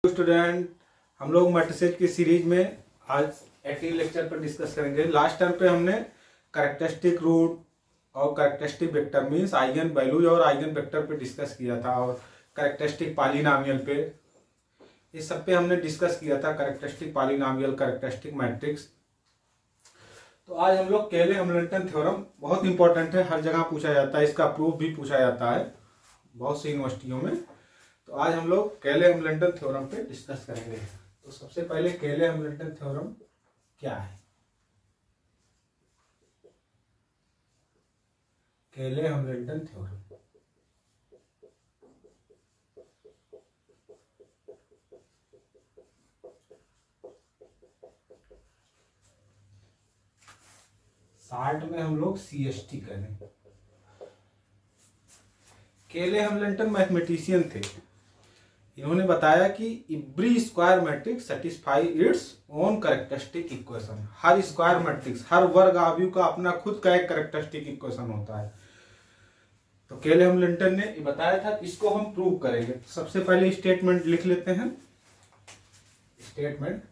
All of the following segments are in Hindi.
स्टूडेंट, हम लोग मैट्रिसेस की सीरीज में आज 18 लेक्चर पर डिस्कस करेंगे। लास्ट टाइम पे हमने कैरेक्टरिस्टिक रूट और characteristic vector means eigen values और आइगन वेक्टर पे डिस्कस किया था और कैरेक्टरिस्टिक पॉलिनॉमियल पे इस सब पे हमने डिस्कस किया था। Characteristic polynomial, characteristic matrix. तो आज हम लोग केले हैमिल्टन थ्योरम, बहुत इंपॉर्टेंट है, हर जगह पूछा जाता है, इसका प्रूफ भी पूछा जाता है बहुत सी यूनिवर्सिटियों में। तो आज हम लोग केले हैमिल्टन थ्योरम पे डिस्कस करेंगे। तो सबसे पहले केले हैमिल्टन थ्योरम क्या है? केले हैमिल्टन थ्योरम शार्ट में हम लोग CST करें। केले हैमिल्टन मैथमेटिशियन थे। इन्होंने बताया कि every square matrix satisfy its own characteristic equation. हर स्क्वायर मैट्रिक्स, हर वर्ग आव्यूह का अपना खुद का एक कैरेक्टरिस्टिक इक्वेशन होता है। तो केले हैमिल्टन ने बताया था, इसको हम प्रूव करेंगे। सबसे पहले स्टेटमेंट लिख लेते हैं। Statement,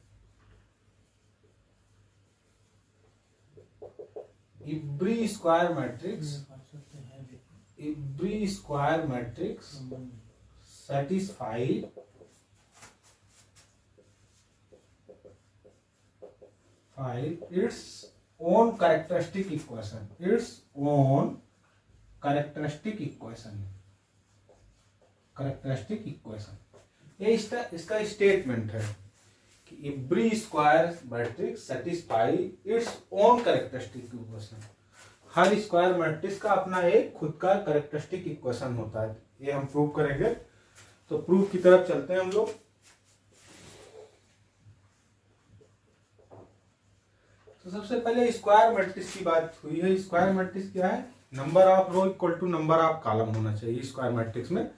every square matrix satisfy its own characteristic equation, ये इसका स्टेटमेंट है कि every square matrix satisfy its own characteristic equation. हर स्क्वायर मैट्रिक्स का अपना एक खुद का कैरेक्टरिस्टिक इक्वेशन होता है। ये हम प्रूव करेंगे। तो प्रूफ की तरफ चलते हैं हम लोग। तो सबसे पहले स्क्वायर मैट्रिक्स की बात हुई है। स्क्वायर मैट्रिक्स क्या है? Number of row equal to number of column होना चाहिए स्क्वायर मैट्रिक्स में।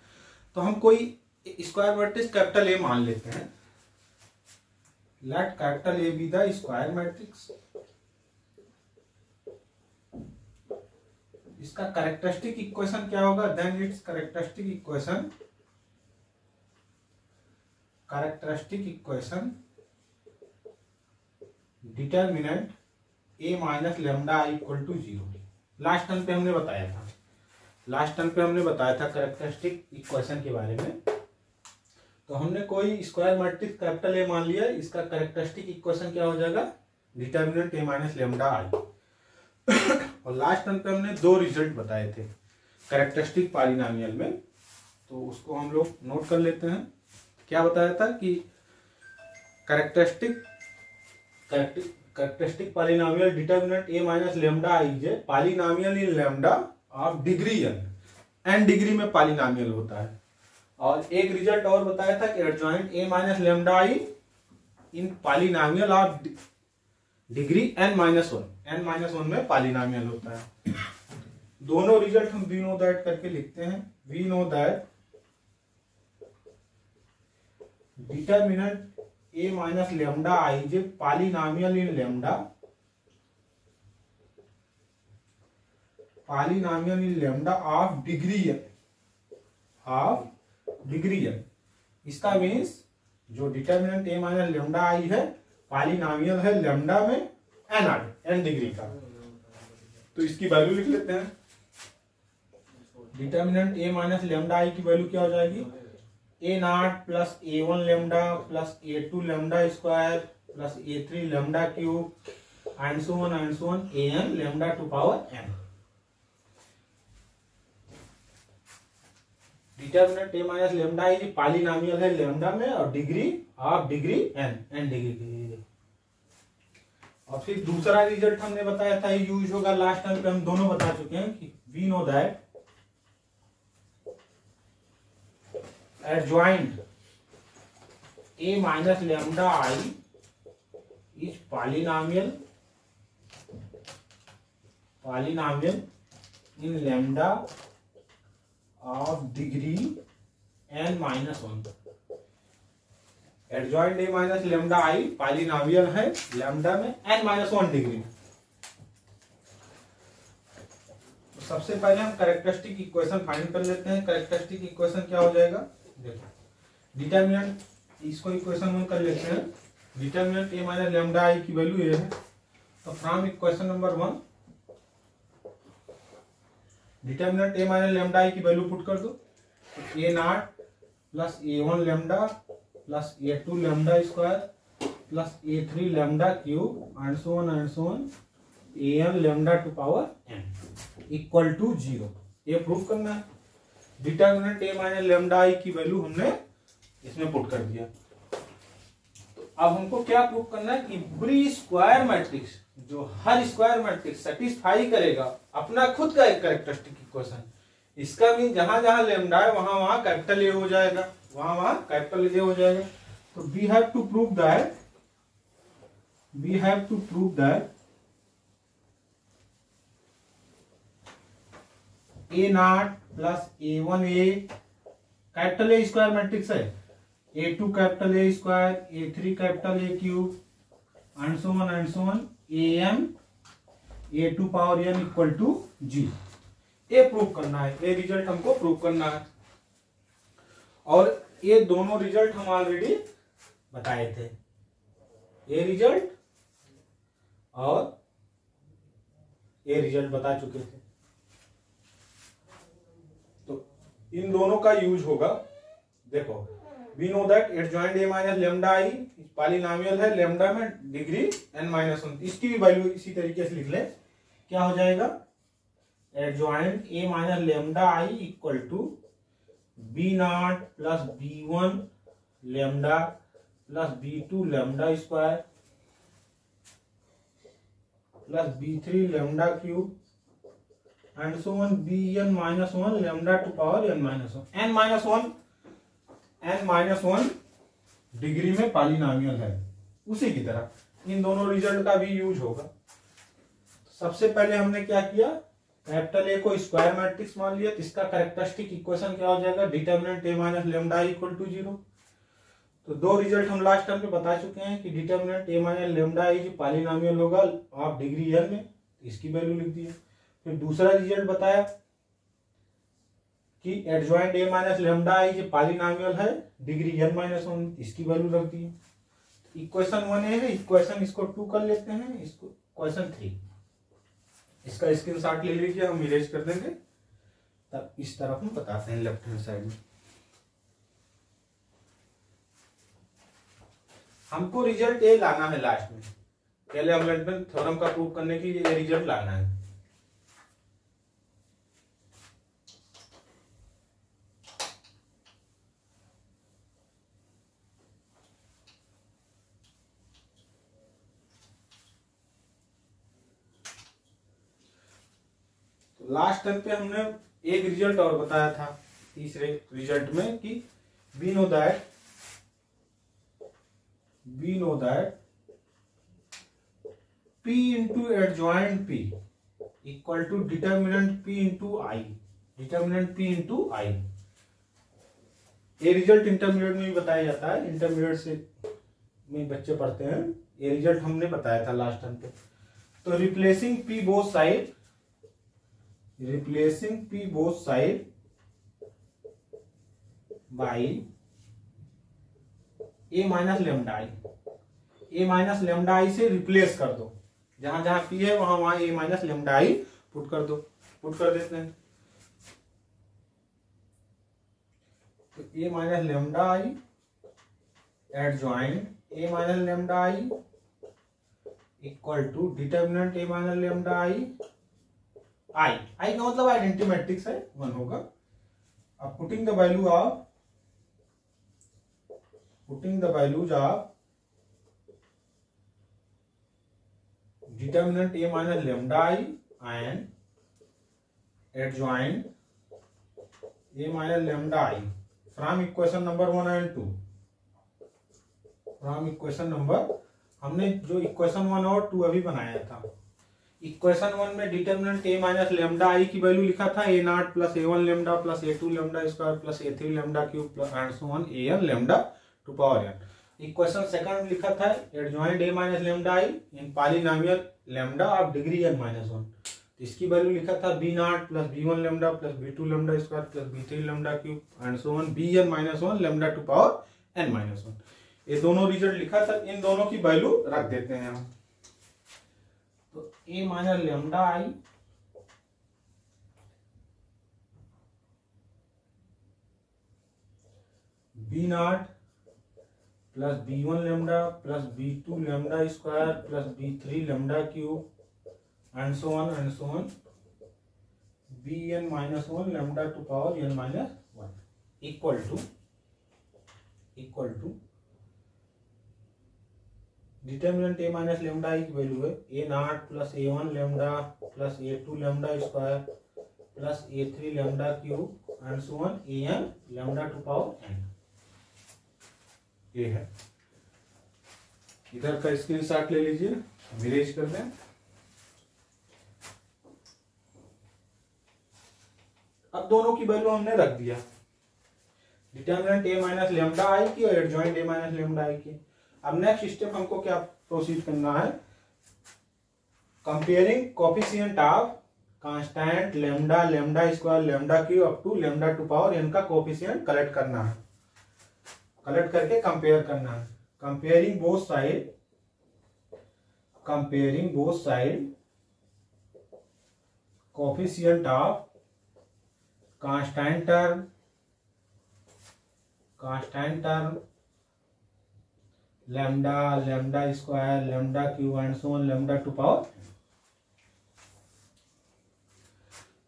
तो हम कोई स्क्वायर मैट्रिक्स कैपिटल ए मान लेते हैं। Let capital A be the square matrix. इसका कैरेक्टरिस्टिक इक्वेशन क्या होगा? Then its characteristic equation determinant A minus lambda I equal to 0। Last term पे हमने बताया था कैरेक्टरिस्टिक इक्वेशन के बारे में। तो हमने कोई स्क्वायर मैट्रिक्स कैपिटल ए मान लिया, इसका कैरेक्टरिस्टिक इक्वेशन क्या हो जाएगा? डिटर्मिनेंट ए माइनस लेमडा आई। और लास्ट टर्म पे हमने दो रिजल्ट बताए थे कैरेक्टरिस्टिक पॉलिनॉमियल में। तो उसको हम लोग नोट कर लेते हैं। क्या बताया था कि characteristic polynomial determinant A minus lambda I is polynomial in lambda of degree n degree में पॉलिनॉमियल होता है। और एक रिजल्ट और बताया था कि adjoint A minus lambda I in polynomial of degree n-1 में पॉलिनॉमियल होता है। दोनों रिजल्ट हम वी नो दैट करके लिखते हैं। We know that determinant A minus lambda I is polynomial in lambda of degree n। इसका मीन्स जो determinant A minus lambda I है पॉलिनॉमियल है लेमडा में n डिग्री का। तो इसकी वैल्यू लिख लेते हैं। Determinant A minus lambda I की वैल्यू क्या हो जाएगी? a0 plus a1 lambda plus a2 lambda square plus a3 lambda cube and so on an lambda to power n। Determinant A minus lambda I polynomial है लेमडा में और degree of degree n degree की। और फिर दूसरा रिजल्ट हमने बताया था, यूज होगा। लास्ट टाइम पे हम दोनों बता चुके हैं कि we know that adjoint A minus lambda I is polynomial in lambda of degree n-1। Adjoint A minus lambda I polynomial है लेमडा में n-1 डिग्री। सबसे पहले हम कैरेक्टरिस्टिक इक्वेशन फाइंड कर लेते हैं। कैरेक्टरिस्टिक इक्वेशन क्या हो जाएगा? देखो, डिटर्मिनेंट इसको इक्वेशन 1 कर लेते हैं। Determinant A minus lambda I की वैल्यू ये है, तो from equation number 1 determinant A minus lambda I की वैल्यू पुट कर दो, तो ए नॉट प्लस ए1 लेमडा प्लस ए2 लेमडा स्क्वायर प्लस ए3 lambda cube and so on n lambda to power n equal to 0। ये प्रूफ करना है। Determinant A minus lambda I की वैल्यू हमने इसमें पुट कर दिया। तो अब हमको क्या प्रूफ करना है कि एवरी स्क्वायर मैट्रिक्स, जो हर स्क्वायर मैट्रिक्स सेटिस्फाई करेगा अपना खुद का एक कैरेक्टरिस्टिक इक्वेशन, इसका मीन जहां जहां लेमडा है वहां वहां कैपिटल ए हो जाएगा, वहां वहां कैपिटल ए हो जाएगा। तो we have to prove that A naught plus ए1 A capital A square matrix है, ए2 कैपिटल ए स्क्वायर, ए3 capital A cube and so on n ए2 power n equal to G. ये प्रूव करना है, ये रिजल्ट हमको प्रूव करना है। और ये दोनों रिजल्ट हम ऑलरेडी बताए थे, ये रिजल्ट और ये रिजल्ट बता चुके थे। तो इन दोनों का यूज होगा। देखो, we know that adjoint A minus lambda I polynomial है, लेमडा में डिग्री n माइनस 1, इसकी भी वैल्यू इसी तरीके से लिख ले। क्या हो जाएगा? Adjoint A minus lambda I equal to B not plus b1 lambda plus b2 lambda square plus b3 lambda cube and so on bn minus 1 lambda to power n minus 1। n minus 1 degree में पॉलिनोमियल है, उसी की तरह इन दोनों रिजल्ट का भी यूज होगा। सबसे पहले हमने क्या किया, कैपिटल ए को स्क्वायर मैट्रिक्स मान लिया, तो इसका कैरेक्टरिस्टिक इक्वेशन क्या हो जाएगा? Determinant A minus lambda equal to 0। तो दो रिजल्ट हम लास्ट टाइम पे बता चुके हैं कि डिटरमिनेंट ए माइनस लेमडा जो पॉलिनोमियल होगा ऑफ डिग्री n में, इसकी वैल्यू लिख दी है। फिर दूसरा रिजल्ट बताया कि एडजॉइंट ए माइनस लेमडा आई जो पॉलिनोमियल है डिग्री n माइनस 1, इसकी वैल्यू रख दी है। इक्वेशन 1 है, इक्वेशन इसको 2 कर लेते हैं, इसको इक्वेशन 3, इसका स्क्रीनशॉट ले लीजिए, हम इरेज कर देंगे, तब इस तरफ हम बताते हैं लेफ्ट हैंड साइड में। हमको रिजल्ट ए लाना है लास्ट में, पहले हम थ्योरम का प्रूव करने के लिए रिजल्ट लाना है। लास्ट टाइम पे हमने एक रिजल्ट और बताया था तीसरे रिजल्ट में कि we know that P into adjoint P equal to determinant P into I, ये रिजल्ट इंटरमीडिएट में भी बताया जाता है, इंटरमीडिएट से में बच्चे पढ़ते हैं, ये रिजल्ट हमने बताया था लास्ट टाइम पे। तो replacing P both side by a minus lambda आई से रिप्लेस कर दो, जहां जहां p है वहां वहां a minus lambda I put कर देते हैं। तो a minus lambda I adjoint a minus lambda I equal to determinant a minus lambda I का मतलब आइडेंटिटी मैट्रिक्स है, 1 होगा। अब putting the values of determinant A minus lambda I and adjoint A minus lambda I from equation number 1 and 2। From equation number, हमने जो इक्वेशन 1 और 2 अभी बनाया था, इक्वेशन 1 में determinant A minus lambda I की वैल्यू लिखा था ए नॉट प्लस ए1 लेमडा प्लस ए2 लेमडा स्क्वायर प्लस ए3 lambda cube plus and so on n lambda to power n. Equation second में लिखा था adjoint A minus lambda I in polynomial lambda of degree n minus 1, तो इसकी वैल्यू लिखा था B not plus b1 lambda plus b2 lambda square plus b3 lambda cube and so on bn minus 1 lambda to power n minus one. ये दोनों रिजल्ट लिखा था, इन दोनों की वैल्यू रख देते हैं हम। तो a minus lambda I B not plus b1 lambda plus b2 lambda square plus b3 lambda cube and so on bn minus one lambda to power n minus one equal to determinant a minus lambda I की वैल्यू है a not plus a1 lambda plus a2 lambda square plus a3 lambda cube and so on an lambda to power n। ये है, इधर का स्क्रीनशॉट ले लीजिए, हम इरेज कर दें। अब दोनों की वैल्यू हमने रख दिया, determinant a minus lambda I की और adjoint a minus lambda I की। अब नेक्स्ट स्टेप हमको क्या प्रोसीड करना है, comparing coefficient of constant lambda, lambda square, lambda cube up to lambda to power n का कोफिशिएंट कलेक्ट करना है, कलेक्ट करके कंपेयर करना है। Comparing both side coefficient of constant term lambda, lambda square, lambda cube and so on lambda to power.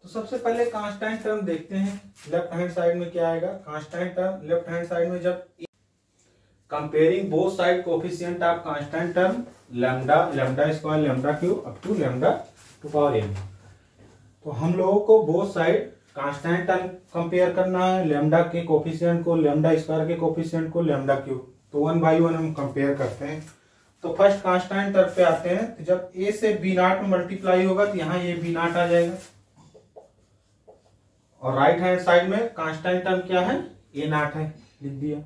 तो सबसे पहले कांस्टेंट टर्म देखते हैं, लेफ्ट हैंड साइड में क्या आएगा। Constant term left hand side में जब comparing both side coefficient of constant term lambda, lambda square, lambda cube up to lambda to power n, तो हम लोगों को both side constant term compare करना है, लेमडा के कोफिशिएंट को, लेमडा स्क्वायर के कोफिशिएंट को, लेमडा क्यूब, तो 1 बाई 1 हम कंपेयर करते हैं। तो फर्स्ट कांस्टेंट टर्म पे आते हैं, तो जब a से b नॉट में मल्टीप्लाई होगा तो यहाँ ये b नॉट आ जाएगा, और राइट हैंड साइड में कांस्टेंट टर्म क्या है, a नॉट है, लिख दिया।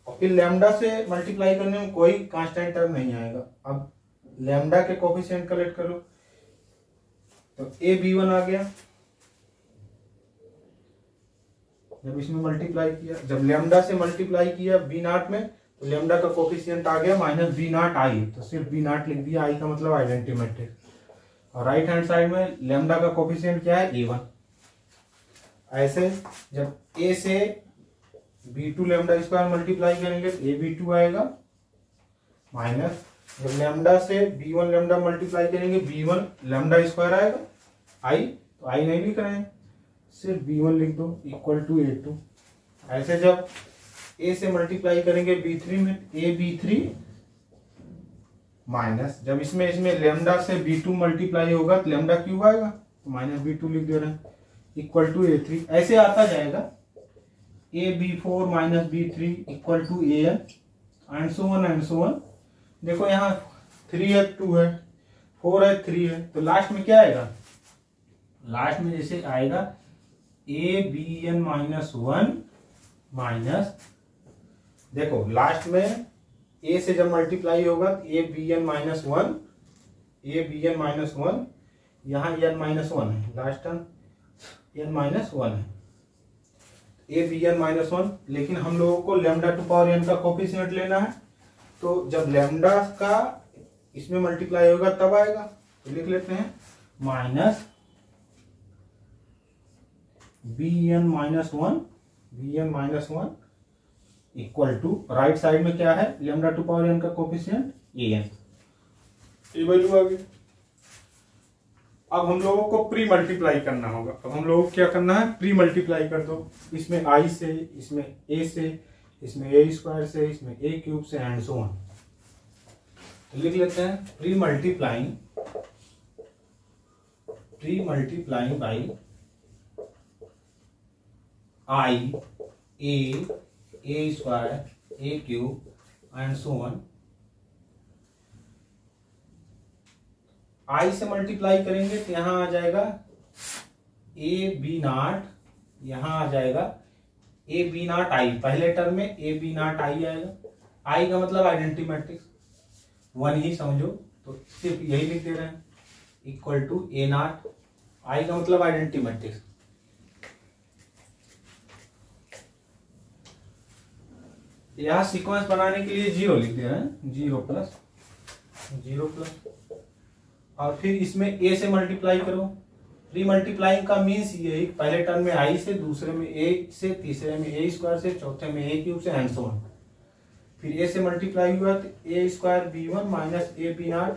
और फिर लेमडा से मल्टीप्लाई करने में कोई कांस्टेंट टर्म नहीं आएगा। अब लेमडा के कोफिशिएंट कलेक्ट करो, तो a b1 आ गया, जब इसमें मल्टीप्लाई किया, जब लेमडा से मल्टीप्लाई किया b नॉट में, तो लेमडा का कोफिशिएंट आ गया माइनस b नॉट आई, तो सिर्फ b नॉट लिख दिया, आई का मतलब आइडेंटिटी मैट्रिक्स। और राइट हैंड साइड में लेमडा का कोफिशिएंट क्या है, a1। ऐसे जब a से b2 लेमडा स्क्वायर मल्टीप्लाई करेंगे तो a b2 आएगा, माइनस जब लेमडा से b1 लेमडा मल्टीप्लाई करेंगे b1 लेमडा स्क्वायर आएगा, आई, तो आई नहीं लिख रहे हैं, सिर्फ b1 लिख दो, इक्वल टू a2। ऐसे जब a से मल्टीप्लाई करेंगे b3 में, a b3 माइनस जब इसमें लेमडा से b2 मल्टीप्लाई होगा तो लेमडा क्यूब आएगा, तो माइनस b2 लिख दे रहे हैं, इक्वल टू a3। ऐसे आता जाएगा, a b4 minus b3 equal to an and so on. देखो यहाँ 3 है, 2 है, 4 है, 3 है, तो लास्ट में क्या आएगा, लास्ट में जैसे आएगा a bn माइनस 1 माइनस, देखो लास्ट में a से जब मल्टीप्लाई होगा तो a bn minus 1, a bn minus 1, यहाँ n माइनस 1 है, लास्ट टर्म n माइनस 1 है, a bn माइनस 1। लेकिन हम लोगों को लेमडा टू पावर n का कोफिशिएंट लेना है, तो जब लेमडा का इसमें मल्टीप्लाई होगा तब आएगा, तो लिख लेते हैं minus bn minus 1 equal to, right side में क्या है, लेमडा टू पावर n का कोफिशिएंट an, ये वैल्यू आ गई। अब हम लोगों को प्री मल्टीप्लाई करना होगा। अब हम लोगों को क्या करना है, प्री मल्टीप्लाई कर दो, इसमें i से, इसमें a से, इसमें a स्क्वायर से, इसमें a क्यूब से एंड सो ऑन। तो लिख लेते हैं pre multiplying by i a square, a cube and so on. i से मल्टीप्लाई करेंगे तो यहाँ आ जाएगा a b नॉट, यहाँ आ जाएगा a b नॉट i, पहले टर्म में a b नॉट i आएगा, i का मतलब आइडेंटिटी मैट्रिक्स 1 ही समझो, तो सिर्फ यही लिख दे रहे हैं, equal to a not, i का मतलब आइडेंटिटी मैट्रिक्स। यहाँ सीक्वेंस बनाने के लिए 0 लिख दे रहे हैं, 0 प्लस और फिर इसमें a से मल्टीप्लाई करो। प्री मल्टीप्लाइंग का मीन्स यही, पहले टर्म में i से, दूसरे में a से, तीसरे में a स्क्वायर से, चौथे में a क्यूब से एंड सो ऑन। फिर a से मल्टीप्लाई हुआ तो a square b1 minus a b0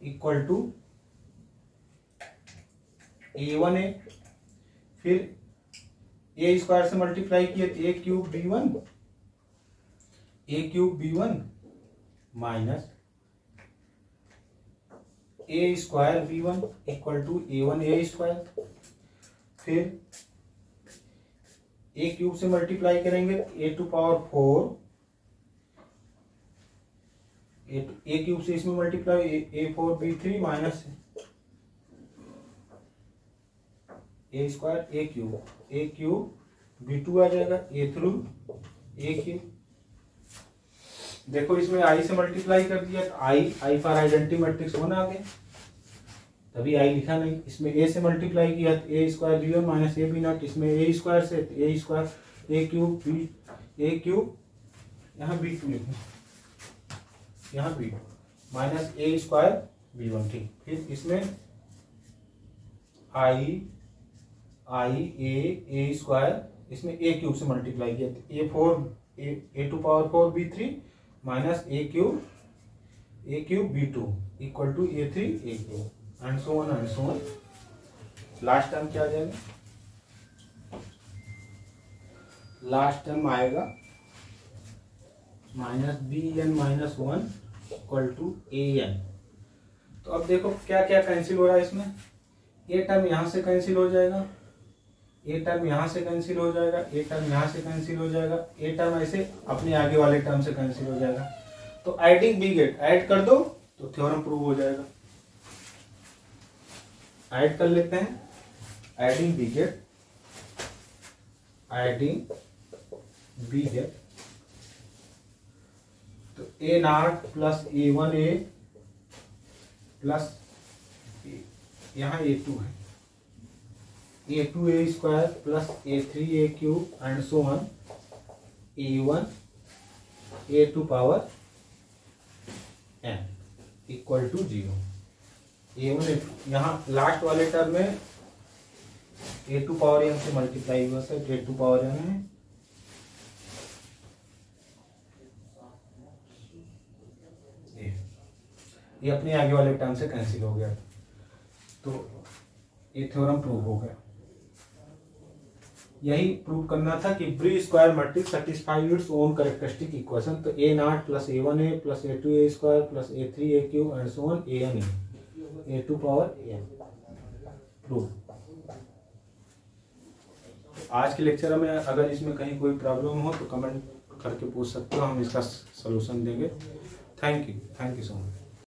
equal to a1a। फिर a स्क्वायर से मल्टीप्लाई किया तो a cube b1 minus a square b1 equal to a1 square. फिर a क्यूब से मल्टीप्लाई करेंगे a to power 4, a cube से इसमें multiply a4b3 minus a square a cube b2 आ जाएगा a थ्रू a क्यूब। देखो इसमें i से मल्टीप्लाई कर दिया तो i फॉर आइडेंटिटी मैट्रिक्स 1 आ गया, तभी i लिखा नहीं। इसमें a से मल्टीप्लाई किया तो a square b1 minus a b0, इसमें a स्क्वायर से a स्क्वायर a क्यूब यहाँ b2 लिखें, यहाँ b2 minus a square b1। ठीक, फिर इसमें a स्क्वायर, इसमें a क्यूब से मल्टीप्लाई किया तो a to power 4 b3 minus a cube b2 equal to a3 a cube and so on. Last term क्या आ जाएगा? लास्ट टर्म आएगा minus bn minus 1 equal to an। तो अब देखो क्या क्या कैंसिल हो रहा है इसमें। ये टर्म यहाँ से कैंसिल हो जाएगा, ये टर्म यहाँ से कैंसिल हो जाएगा, ये टर्म यहाँ से कैंसिल हो जाएगा, ये टर्म ऐसे अपने आगे वाले टर्म से कैंसिल हो जाएगा। तो एडिंग बी गेट ऐड कर दो तो थ्योरम प्रूव हो जाएगा। ऐड कर लेते हैं, एडिंग बी गेट तो a0 प्लस a1a प्लस यहाँ a2 है, a2a square plus a3a cube and so on a1 a2 power n equal to 0। a1 यहाँ लास्ट वाले टर्म में a2 पावर n से मल्टीप्लाई हुआ सर, a2 पावर n है, ये अपने आगे वाले टर्म से कैंसिल हो गया, तो ये थ्योरम प्रूव हो गया। यही प्रूव करना था कि every square matrix satisfy its own characteristic equation. तो a0 plus a1a plus a2a square plus a3a cube and so on an a2 power n prove. आज के लेक्चर में अगर इसमें कहीं कोई प्रॉब्लम हो तो कमेंट करके पूछ सकते हो, हम इसका सलूशन देंगे। Thank you so much.